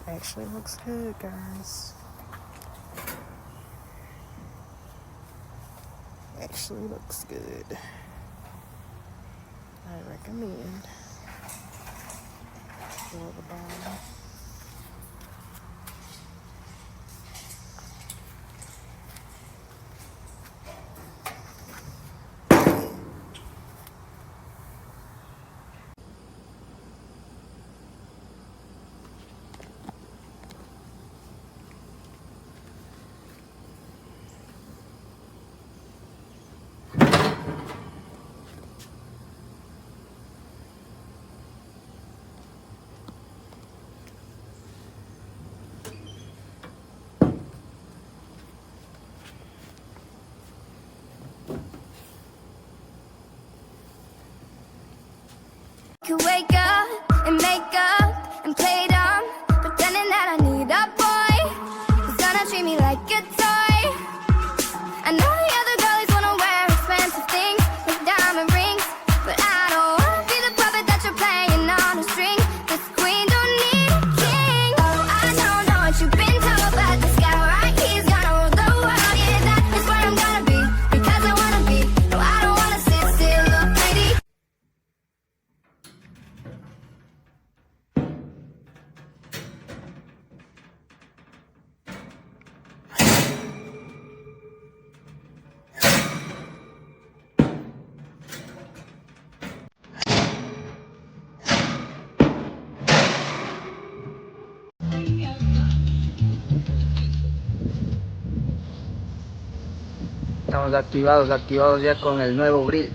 Actually looks good, guys. Actually looks good. I recommend for the bottom. Could wake up and make up and play dumb, pretending that I need a boy who's gonna treat me like a toy. I know the other girlies wanna wear expensive things with diamond rings, but I don't wanna be the puppet that you're playing on a string. This queen don't need a king. Oh, I don't know what you've been told, but this guy right here's gonna rule the world. Yeah, that is where I'm gonna be, because I wanna be. No, I don't wanna sit still, look pretty. Estamos activados ya con el nuevo grill.